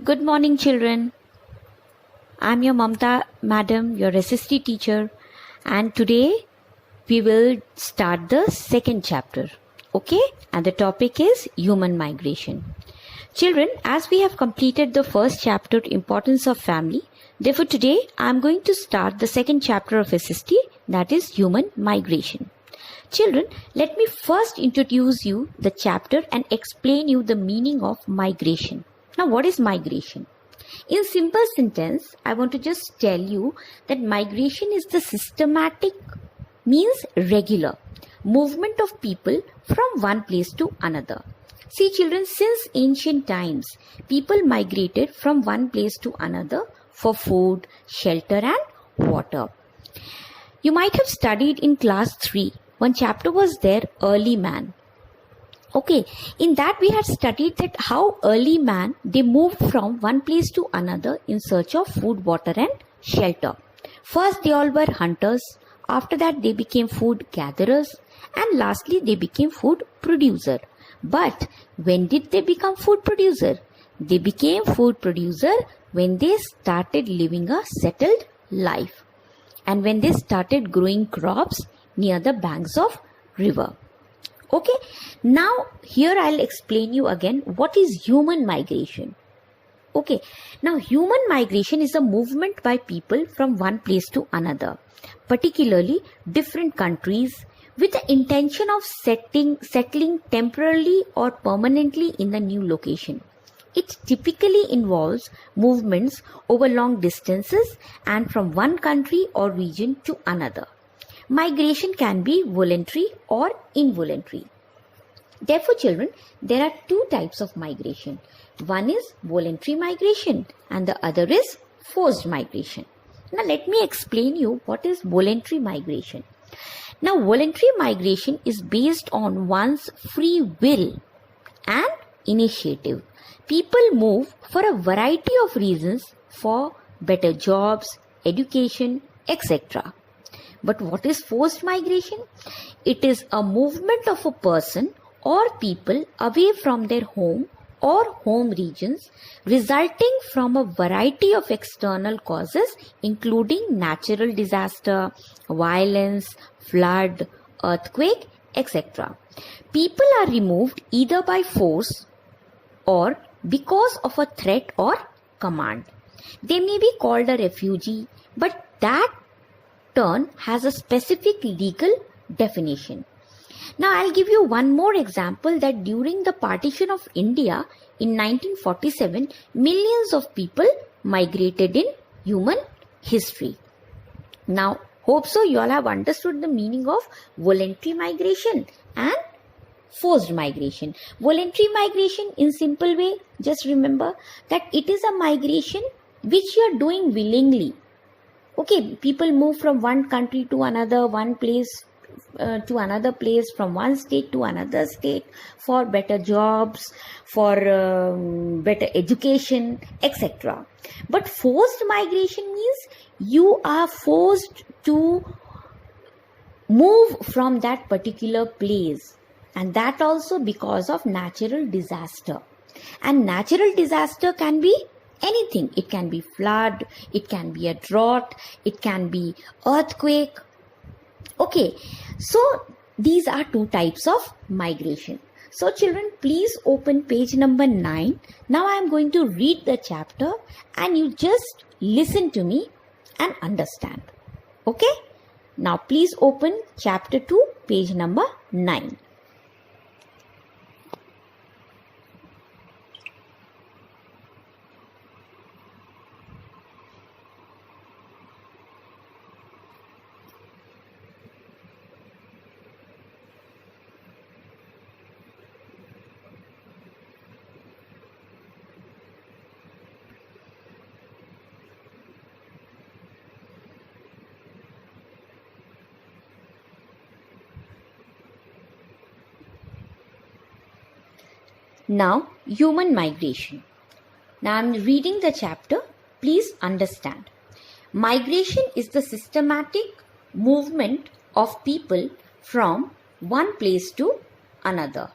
Good morning, children. I'm your Mamta madam, your SST teacher, and today we will start the second chapter. Okay? And the topic is human migration. Children, as we have completed the first chapter, Importance of Family, therefore today I'm going to start the second chapter of SST, that is human migration. Children, let me first introduce you the chapter and explain you the meaning of migration. Now, what is migration? In simple sentence, I want to just tell you that migration is the systematic, means regular, movement of people from one place to another. See children, since ancient times, people migrated from one place to another for food, shelter and water. You might have studied in class 3. One chapter was there, early man. Okay, in that we had studied that how early man, they moved from one place to another in search of food, water and shelter. First they all were hunters, after that they became food gatherers, and lastly they became food producer. But when did they become food producer? They became food producer when they started living a settled life and when they started growing crops near the banks of river. Okay, now here I'll explain you again what is human migration. Okay, now human migration is a movement by people from one place to another, particularly different countries, with the intention of settling temporarily or permanently in the new location. It typically involves movements over long distances and from one country or region to another. Migration can be voluntary or involuntary. Therefore, children, there are two types of migration. One is voluntary migration and the other is forced migration. Now, let me explain you what is voluntary migration. Now, voluntary migration is based on one's free will and initiative. People move for a variety of reasons, for better jobs, education, etc. But what is forced migration? It is a movement of a person or people away from their home or home regions, resulting from a variety of external causes including natural disaster, violence, flood, earthquake, etc. People are removed either by force or because of a threat or command. They may be called a refugee, but that term has a specific legal definition. Now I'll give you one more example that during the partition of India in 1947, millions of people migrated in human history. Now, hope so you all have understood the meaning of voluntary migration and forced migration. Voluntary migration, in simple way, just remember that it is a migration which you are doing willingly. Okay, people move from one country to another, one place to another place, from one state to another state for better jobs, for better education, etc. But forced migration means you are forced to move from that particular place, and that also because of natural disaster. And natural disaster can be anything. It can be flood, it can be a drought, it can be earthquake. Okay, so these are two types of migration. So children, please open page number 9. Now I am going to read the chapter and you just listen to me and understand. Okay, now please open chapter 2, page number 9. Now, human migration. Now, I am reading the chapter. Please understand. Migration is the systematic movement of people from one place to another.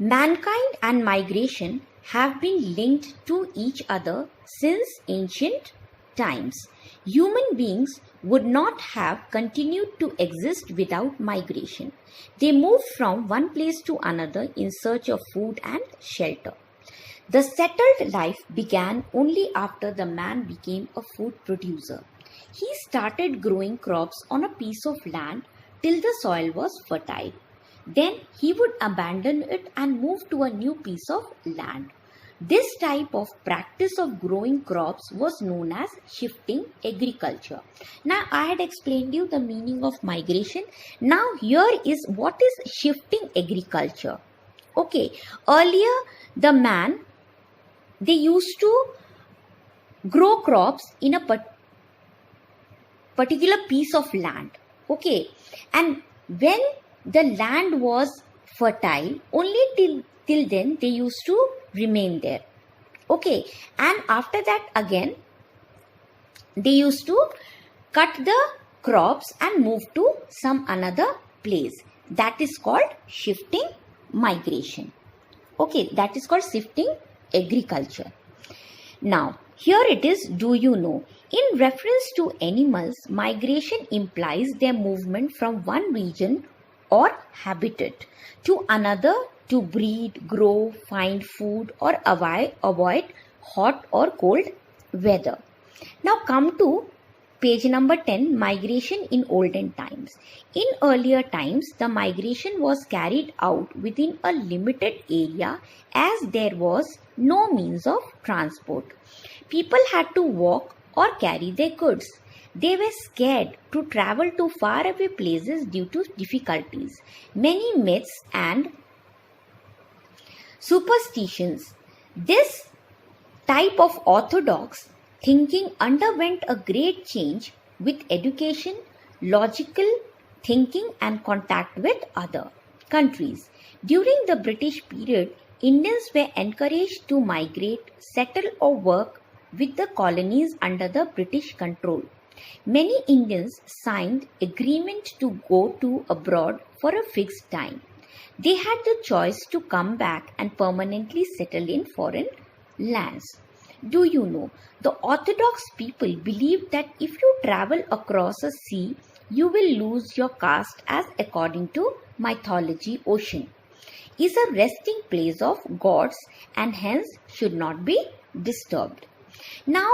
Mankind and migration have been linked to each other since ancient times. Human beings would not have continued to exist without migration. They moved from one place to another in search of food and shelter. The settled life began only after the man became a food producer. He started growing crops on a piece of land till the soil was fertile. Then he would abandon it and move to a new piece of land. This type of practice of growing crops was known as shifting agriculture. Now, I had explained you the meaning of migration. Now, here is what is shifting agriculture. Okay, earlier they used to grow crops in a particular piece of land. Okay, and when the land was fertile, only till then they used to remain there. Okay, and after that again they used to cut the crops and move to some another place. That is called shifting migration. Okay, that is called shifting agriculture. Now, here it is, do you know? In reference to animals, migration implies their movement from one region or habitat to another to breed, grow, find food, or avoid hot or cold weather. Now come to page number 10, migration in olden times. In earlier times, the migration was carried out within a limited area as there was no means of transport. People had to walk or carry their goods. They were scared to travel to faraway places due to difficulties. Many myths and superstitions. This type of orthodox thinking underwent a great change with education, logical thinking, and contact with other countries. During the British period, Indians were encouraged to migrate, settle, or work with the colonies under the British control. Many Indians signed agreement to go to abroad for a fixed time. They had the choice to come back and permanently settle in foreign lands. Do you know, the Orthodox people believed that if you travel across a sea, you will lose your caste, as according to mythology, ocean is a resting place of gods and hence should not be disturbed. Now,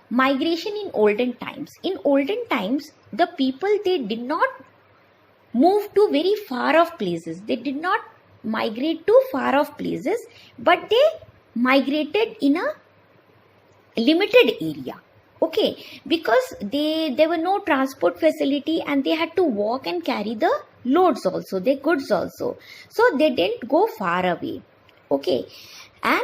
migration in olden times. In olden times, the people, they did not move to very far off places. They did not migrate to far off places, but they migrated in a limited area. Okay, because there were no transport facility and they had to walk and carry the loads also, their goods also. So they didn't go far away. Okay, and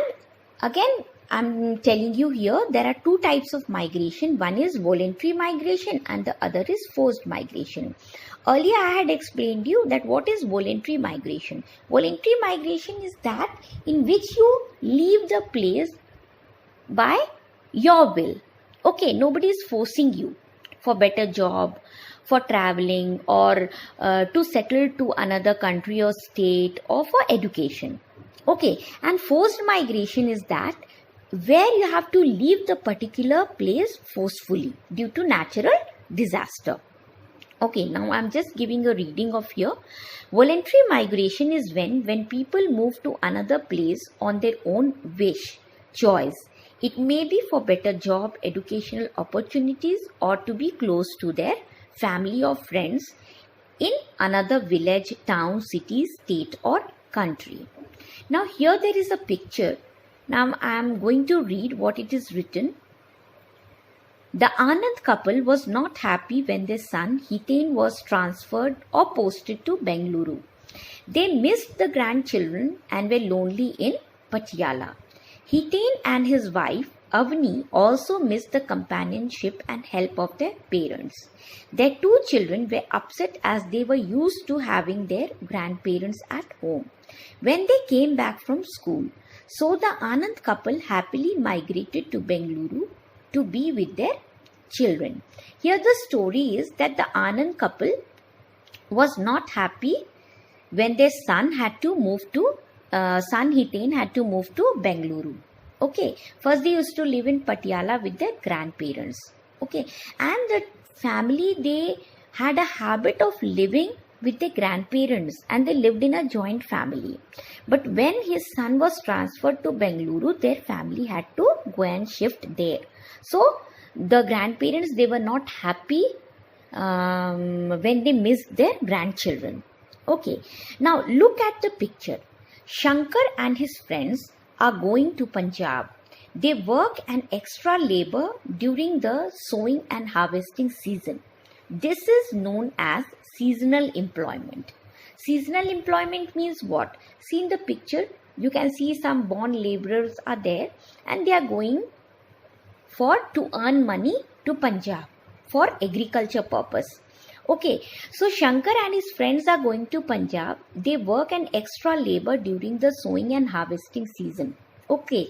again, I'm telling you here, there are two types of migration. One is voluntary migration and the other is forced migration. Earlier I had explained you that what is voluntary migration. Voluntary migration is that in which you leave the place by your will. Okay, nobody is forcing you for better job, for traveling, or to settle to another country or state, or for education. Okay, and forced migration is that where you have to leave the particular place forcefully due to natural disaster. Okay, now I'm just giving a reading of here. Voluntary migration is when people move to another place on their own wish, choice. It may be for better job, educational opportunities, or to be close to their family or friends in another village, town, city, state, or country. Now here there is a picture. Now I am going to read what it is written. The Anand couple was not happy when their son Hiten was transferred or posted to Bengaluru. They missed the grandchildren and were lonely in Patiala. Hiten and his wife Avni also missed the companionship and help of their parents. Their two children were upset as they were used to having their grandparents at home when they came back from school. So the Anand couple happily migrated to Bengaluru to be with their children. Here the story is that the Anand couple was not happy when their son had to move to son Hitain had to move to Bengaluru. Okay, first they used to live in Patiala with their grandparents. Okay, and the family, they had a habit of living with their grandparents and they lived in a joint family. But when his son was transferred to Bengaluru, their family had to go and shift there. So the grandparents, they were not happy when they missed their grandchildren. Okay, now look at the picture. Shankar and his friends are going to Punjab. They work an extra labor during the sowing and harvesting season. This is known as seasonal employment. Seasonal employment means what? See in the picture, you can see some born laborers are there and they are going to earn money to Punjab for agriculture purpose. Okay, so Shankar and his friends are going to Punjab. They work an extra labor during the sowing and harvesting season. Okay,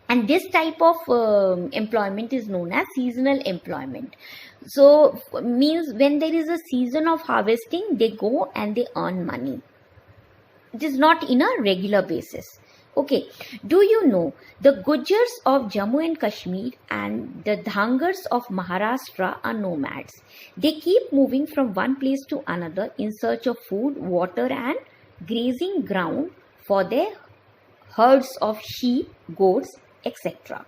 and this type of employment is known as seasonal employment. So means when there is a season of harvesting, they go and they earn money. It is not in a regular basis. Okay, do you know the Gujars of Jammu and Kashmir and the Dhangars of Maharashtra are nomads. They keep moving from one place to another in search of food, water and grazing ground for their herds of sheep, goats, etc.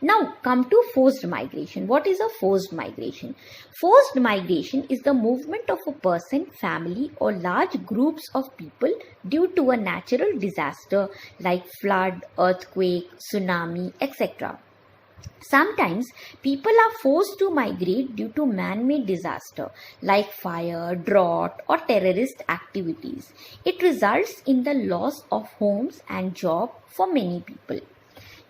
Now come to forced migration. What is a forced migration? Forced migration is the movement of a person, family or large groups of people due to a natural disaster like flood, earthquake, tsunami, etc. Sometimes people are forced to migrate due to man-made disaster like fire, drought or terrorist activities. It results in the loss of homes and job for many people.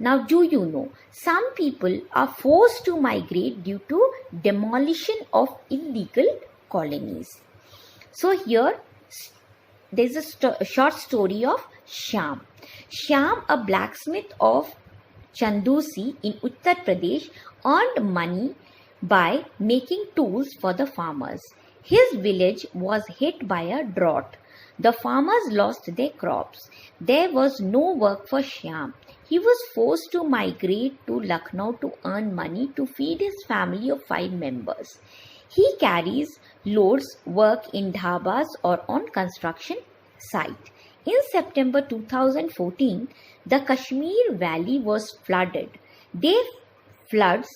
Now, do you know, some people are forced to migrate due to demolition of illegal colonies. So here, there's a short story of Shyam. Shyam, a blacksmith of Chandusi in Uttar Pradesh, earned money by making tools for the farmers. His village was hit by a drought. The farmers lost their crops. There was no work for Shyam. He was forced to migrate to Lucknow to earn money to feed his family of 5 members. He carries loads, work in dhabas or on construction site. In September 2014, the Kashmir Valley was flooded. These floods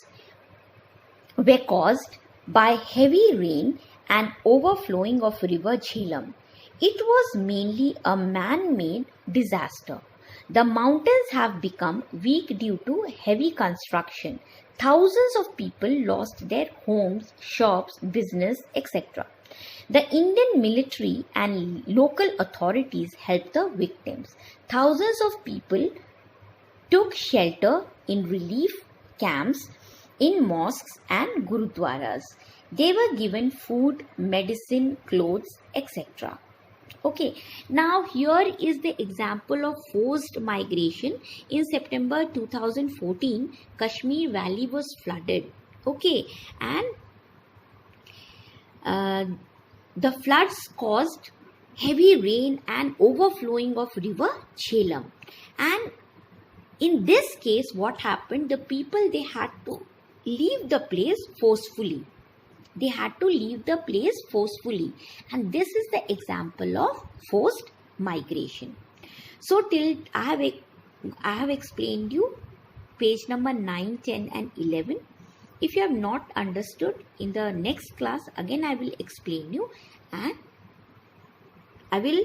were caused by heavy rain and overflowing of river Jhelum. It was mainly a man-made disaster. The mountains have become weak due to heavy construction. Thousands of people lost their homes, shops, business, etc. The Indian military and local authorities helped the victims. Thousands of people took shelter in relief camps, in mosques and gurudwaras. They were given food, medicine, clothes, etc. Okay, now here is the example of forced migration. In September 2014, Kashmir Valley was flooded. Okay, and the floods caused heavy rain and overflowing of river Jhelum. And in this case, what happened? The people, they had to leave the place forcefully. They had to leave the place forcefully, and this is the example of forced migration. So till I have explained you page number 9, 10 and 11. If you have not understood, in the next class again I will explain you and I will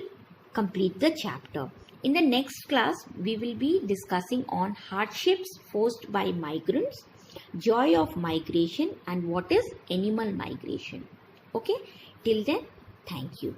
complete the chapter. In the next class we will be discussing on hardships faced by migrants, joy of migration and what is animal migration. Okay, till then, thank you.